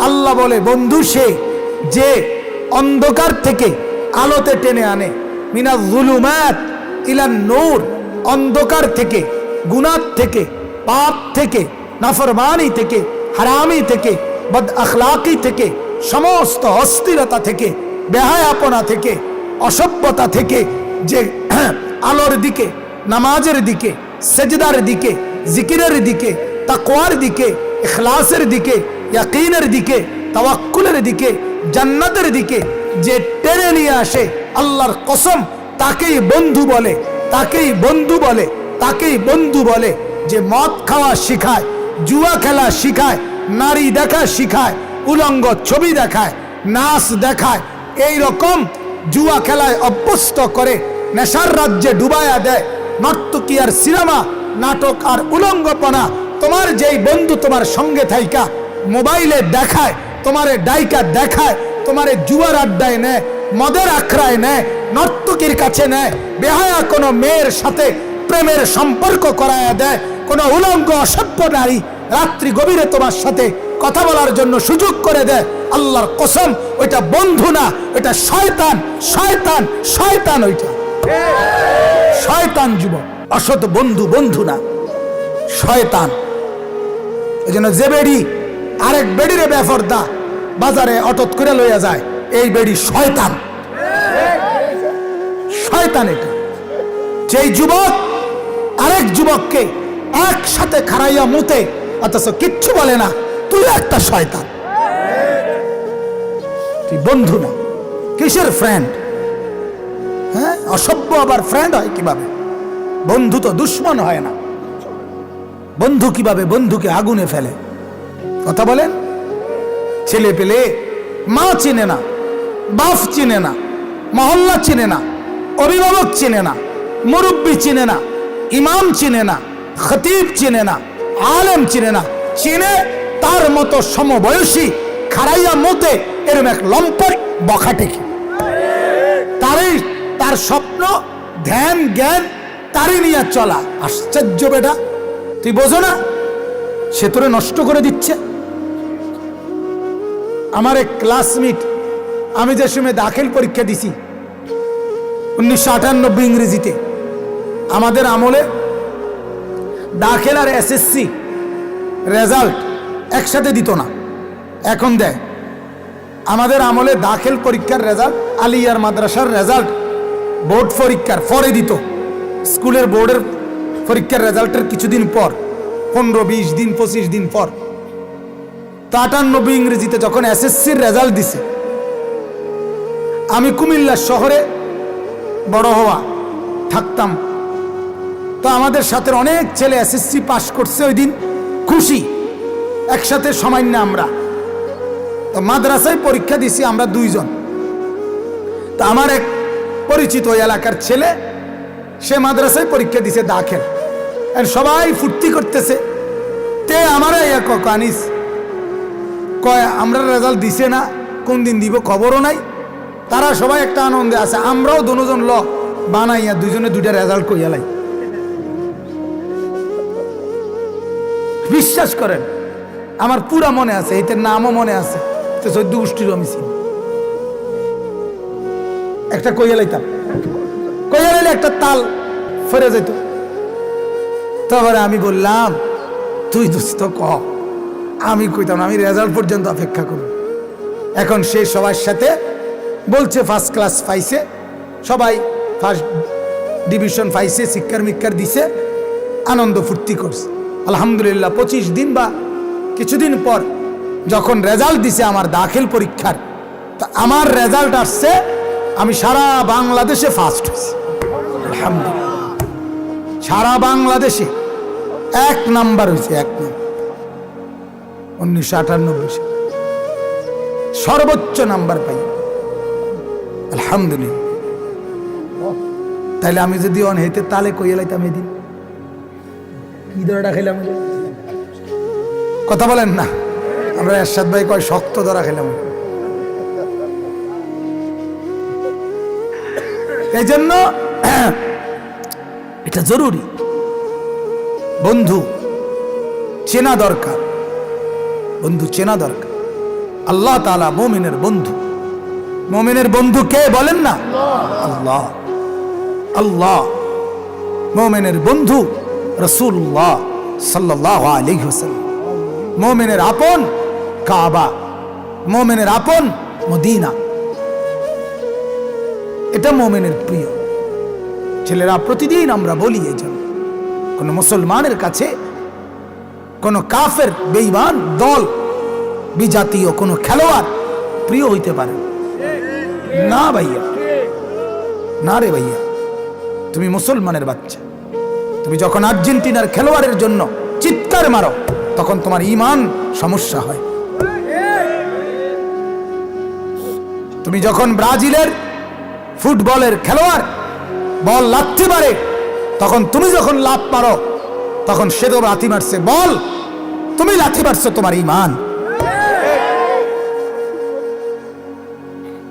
আল্লাহ বলে বন্ধু সে যে অন্ধকার থেকে আলোতে টেনে আনে, মিনাজ যুলুমাত ইলান নূর, অন্ধকার থেকে, গুনাহ থেকে, পাপ থেকে, নাফরমানি থেকে, হারামি থেকে, বদ আখলাকি থেকে, সমস্ত অস্থিরতা থেকে, বেহায়াপনা থেকে, অসভ্যতা থেকে যে আলোর দিকে, নামাজের দিকে, সেজদার দিকে, জিকিরের দিকে, তাকওয়ার দিকে, ইখলাসের দিকে, ইয়াকিনের দিকে, তাওয়াক্কুলের দিকে, জান্নাতের দিকে যে টেনে নিয়ে আসে, আল্লাহর কসম তাকেই বন্ধু বলে, তাকেই বন্ধু বলে, তাকেই বন্ধু বলে। যে মদ খাওয়া শিখায়, জুয়া খেলা শিখায়, নারী দেখা শিখায়, উলঙ্গ ছবি দেখায়, নাচ দেখায়, এই রকম জুয়া খেলায় অভ্যস্ত করে নেশার রাজ্যে ডুবায়া দেয়, নর্তকী আর সিনেমা, নাটক আর উলঙ্গপনা, তোমার যেই বন্ধু তোমার সঙ্গে থাইকা মোবাইলে দেখায়, তোমারে ডাইকা দেখায়, তোমারে জুয়ার আড্ডায় নেয়, মদের আখড়ায় নেয়, নর্তকীর কাছে নেয়, বেহায়া কোনো মেয়ের সাথে প্রেমের সম্পর্ক করায়া দেয়, কোনো উলঙ্গ অসভ্য নারী রাত্রি গভীরে তোমার সাথে কথা বলার জন্য সুযোগ করে দেয়, আল্লাহর কসম ওইটা বন্ধু না, ওইটা শয়তান, শয়তান, শয়তান, ওইটা শয়তান যুবক। অসৎ বন্ধু বন্ধু না, শয়তান। এই জন্য যে বেড়ি আরেক বেড়িরে বেফরদা বাজারে অটত করে লইয়া যায়, এই বেড়ি শয়তান, শয়তান। এটা যেই যুবক আরেক যুবককে একসাথে খাড়াইয়া মুতে অথচ কিচ্ছু বলে না, তুই একটা শয়তান, তুই বন্ধু না, কিসের ফ্রেন্ড? হ্যাঁ, অসভ্য আবার ফ্রেন্ড হয় কিভাবে? বন্ধু তো দুশ্মন হয় না। বন্ধু কিভাবে বন্ধুকে আগুনে ফেলে? কথা বলেন। ছেলে পেলে মা চিনে না, বাপ চিনে না, মহল্লা চিনে না, অভিভাবক চিনে না, মুরব্বী চিনে না, ইমাম চিনে না, খতিব চিনে না, আলেম চিনে না, চিনে তার মতো সমবয়সী খাড়াইয়া মতে এরম এক লম্পট বখাটেকে, তারই তার স্বপ্ন, ধ্যান, জ্ঞান তারই নিয়ে চলা। আশ্চর্য বেটা, তুই বোঝো না সে তোরে নষ্ট করে দিচ্ছে। আমার এক ক্লাসমেট, আমি যে সময় দাখিল পরীক্ষা দিছি 1998 ইংরেজিতে, আমাদের আমলে দাখিল আর এসএসসি রেজাল্ট একসাথে দিত না, এখন দেয়। আমাদের আমলে দাখিল পরীক্ষার রেজাল্ট, আলিয়ার মাদ্রাসার রেজাল্ট বোর্ড পরীক্ষার পরে দিত। স্কুলের বোর্ডের পরীক্ষার রেজাল্টের কিছুদিন পর, 15-20 দিন 25 দিন পর। তো 98 ইংরেজিতে যখন এসএসসির রেজাল্ট দিছে, আমি কুমিল্লা শহরে বড় হওয়া থাকতাম, তো আমাদের সাথে অনেক ছেলে এসএসসি পাশ করছে, ওই দিন খুশি, একসাথে সময় না আমরা। তো মাদ্রাসায় পরীক্ষা দিছি আমরা 2 জন। তো আমার এক পরিচিত ওই এলাকার ছেলে, সে মাদ্রাসায় পরীক্ষা দিছে দাখিল, আর সবাই ফুর্তি করতেছে। তে আমার আনিস কয় আমরা রেজাল্ট দিছে না, কোন দিন দিব খবরও নাই। তারা সবাই একটা আনন্দে আছে, আমরাও দুজন ল বানাইয়া 2 জনে 2টা রেজাল্ট কইয়া লাই। বিশ্বাস করেন আমার পুরা মনে আছে, এটার নামও মনে আছে, 14 গোষ্ঠীর মিছিল একটা কইয়া লাইতাম, কইয়া লাইলে একটা তাল ফেরে যেত। তারপরে আমি বললাম তুই দোস্ত ক, আমি কইতাম আমি রেজাল্ট পর্যন্ত অপেক্ষা করব। এখন সে সবার সাথে বলছে ফার্স্ট ক্লাস পাইছে, সবাই ফার্স্ট ডিভিশন পাইছে, শিক্ষার মিক্ষার দিছে, আনন্দ ফুর্তি করছে। আলহামদুলিল্লাহ 25 দিন বা কিছুদিন পর যখন রেজাল্ট দিছে আমার দাখিল পরীক্ষার, তা আমার রেজাল্ট আসছে আমি সারা বাংলাদেশে ফার্স্ট হয়েছি। আলহামদুলিল্লাহ, সারা বাংলাদেশে 1 নাম্বার হয়েছে, 1 নাম্বার। 1998 সর্বোচ্চ নাম্বার পাই, আলহামদুলিল্লাহ। তাইলে আমি যদি অনহেতে তালে কইয়া লাইতাম এদিন কি ধরাটা খেলাম, কথা বলেন না? আমরা এরশাদ ভাই কয় শক্ত ধরা খেলাম। এই জন্য এটা জরুরি, বন্ধু চেনা দরকার, বন্ধু চেনা দরকার। আল্লাহ তাআলা মুমিনের বন্ধু। মুমিনের বন্ধু কে বলেন না? আল্লাহ। আল্লাহ মুমিনের বন্ধু রাসূলুল্লাহ সাল্লাল্লাহু আলাইহি ওয়াসাল্লাম। মুমিনের আপন কাবা, মুমিনের আপন মদিনা। এটা মুমিনের প্রিয়। ছেলেরা, প্রতিদিন আমরা বলি এই জন্য কোন মুসলমানের কাছে কোন কাফের বেঈমান দল বিজাতীয় কোন খেলোয়াড় প্রিয় হইতে পারে না। ভাইয়া, না রে ভাইয়া, তুমি মুসলমানের বাচ্চা। তুমি যখন আর্জেন্টিনার খেলোয়াড়ের জন্য চিৎকার মারো তখন তোমার ঈমান সমস্যা হয়। তুমি যখন ব্রাজিলের ফুটবলের খেলোয়াড় বল লাথি মারে তখন তুমি যখন লাথ মারো তখন সে তো লাথি মারছে, বল তুমি লাথি মারছো, তোমার ঈমান,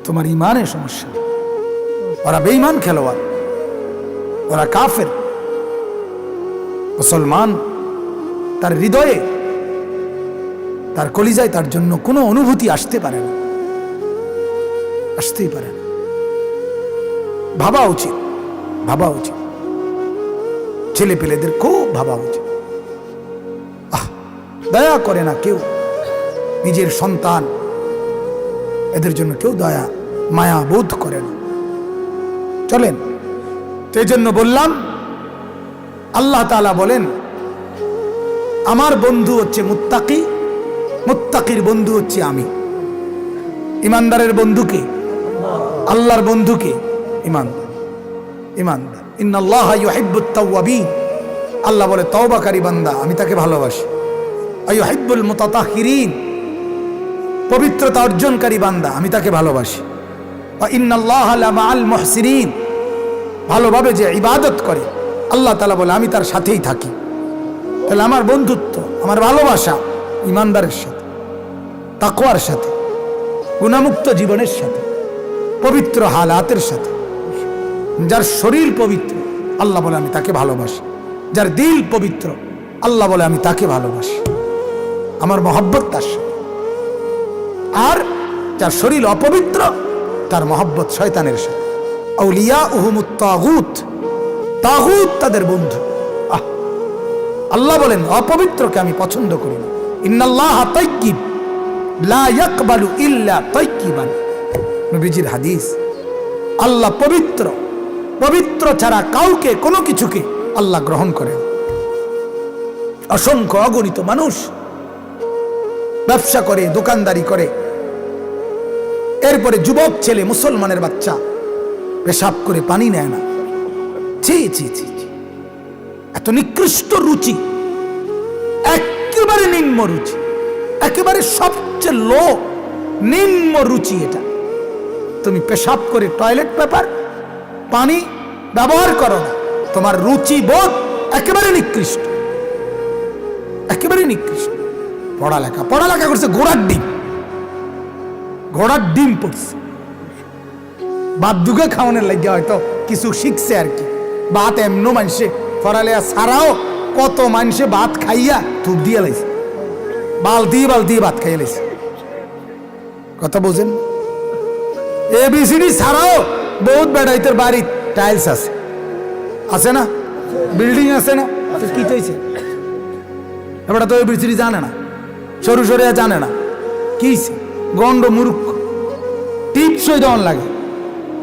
তোমার ঈমানের সমস্যা। ওরা বেঈমান খেলোয়াড়, ওরা কাফের। মুসলমান তার হৃদয়ে, তার কলিজায় তার জন্য কোনো অনুভূতি আসতে পারে না, আসতেই পারে না। ভাবা উচিত, ভাবা উচিত, ছেলে পেলেদের খুব ভাবা উচিত। দয়া করে না কেউ, নিজের সন্তান এদের জন্য কেউ দয়া মায়া বোধ করে না। চলেন, সেই জন্য বললাম, আল্লাহ তাআলা বলেন আমার বন্ধু হচ্ছে মুত্তাকি, মুত্তাকির বন্ধু হচ্ছে আমি। ইমানদারের বন্ধুকে, আল্লাহর বন্ধুকে ইমানদার, ইমানদার। ইন্নাল্লাহা ইউহিব্বুত তাওয়াবিন, আল্লাহ বলে তওবাকারী বান্দা আমি তাকে ভালোবাসি। আইয়ুহিব্বুল মুতাতাহহিরিন, পবিত্রতা অর্জনকারী বান্দা আমি তাকে ভালোবাসি। ওয়া ইন্নাল্লাহা লামাআল মুহসিনিন, ভালোভাবে যে ইবাদত করে আল্লাহ তাআলা বলে আমি তার সাথেই থাকি। তাহলে আমার বন্ধুত্ব, আমার ভালোবাসা ইমানদারের সাথে, তাকওয়ার সাথে, গুনাহমুক্ত জীবনের সাথে, পবিত্র হালাতের সাথে। যার শরীর পবিত্র আল্লাহ বলে আমি তাকে ভালোবাসি, যার দিল পবিত্র আল্লাহ বলে আমি তাকে ভালোবাসি, আমার মহব্বত তার সাথে। আর যার শরীর অপবিত্র তার মহব্বত শয়তানের সাথে। আউলিয়াউহুমুত তাগুত, তাগুত তাদের বন্ধু। আল্লাহ বলেন অপবিত্রকে আমি পছন্দ করি না। ইন্নাল্লাহা তাইয়্যিব লা ইয়াকবালু ইল্লা তাইয়্যিবান, নবীজির হাদিস। আল্লাহ পবিত্র, পবিত্র ছাড়া কাউকে কোনো কিছুকে আল্লাহ গ্রহণ করেন। অসংখ্য অগণিত মানুষ ব্যবসা করে, দোকানদারি করে, এরপরে যুবক ছেলে মুসলমানের বাচ্চা পেশাব করে পানি নেয় না। ছি ছি ছি, এত নিকৃষ্ট রুচি, একেবারে নিম্ন রুচি, একেবারে সবচেয়ে লো নিম্ন রুচি এটা। তুমি পেশাব করে টয়লেট পেপার পানি ব্যবহার করো না, তোমার রুচি বোধ একেবারে নিকৃষ্ট, একেবারে নিকৃষ্ট। পড়ালেখা, পড়ালেখা করছে ঘোড়ার ডিম, ঘোড়ার ডিম পড়ছে। বাদ দুগে খাওয়ানোর লাগে হয়তো কিছু শিখছে আর কি। ভাত এমন মানুষে পড়ালেখা ছাড়াও কত মানুষে ভাত খাইয়া থুপ দিয়ে লাইছে, বালতি বালতি ভাত খাইয়া লাইছে। কথা বোঝেন? এবিসিডি ছাড়াও বহুত বেড়াইতের বাড়ি টাইলস আছে, আছে না? বিল্ডিং আছে না? কি হয়েছে? এবার তো এবিসিডি জানে না, সরু সরিয়া জানে না, কি গন্ড মূর্খ। টিপসই দেওয়ান লাগে,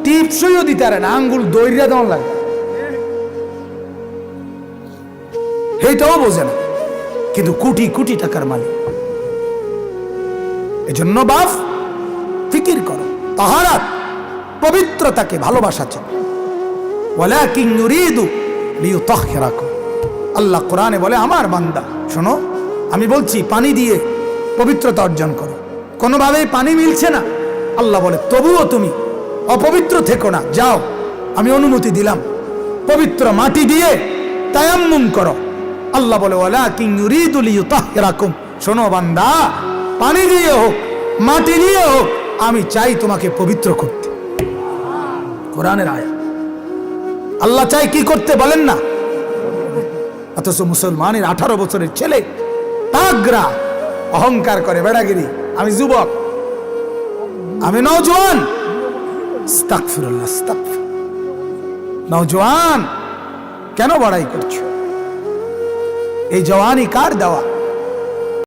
টিপসইও দিতে পারে না, আঙ্গুল দৈর্যা দেওয়ান লাগে, এইটাও বোঝে না, কিন্তু কোটি কোটি টাকার মালিক। এজন্য বাপ ফিকির করো, তাহারাত পবিত্রতাকে ভালোবাসা চাও। ওয়ালাকিন নুরিদু লিইউতাহহিরাকুম, আল্লাহ কোরআনে বলে আমার বান্দা শোনো, আমি বলছি পানি দিয়ে পবিত্রতা অর্জন করো। কোনোভাবেই পানি মিলছে না, আল্লাহ বলে তবুও তুমি অপবিত্র থেকো না, যাও আমি অনুমতি দিলাম, পবিত্র মাটি দিয়ে তায়াম্মুম করো। আল্লাহ বলে ওয়ালাকিন ইউরিদু লিইউতাহহিরাকুম, শোনো বান্দা, পানি দিয়ে হোক মাটি দিয়ে হোক আমি চাই তোমাকে পবিত্র করতে। কোরআনের আয়াত। আল্লাহ চাই কি করতে বলেন না? অথচ মুসলমানের 18 বছরের ছেলে তাগরা অহংকার করে, বেড়াগিরি, আমি যুবক, আমি নওজোয়ান, আস্তাগফিরুল্লাহ, আস্তাগফির। নওজোয়ান, কেন বড়াই করছো? এই জওয়ানি কার দেওয়া?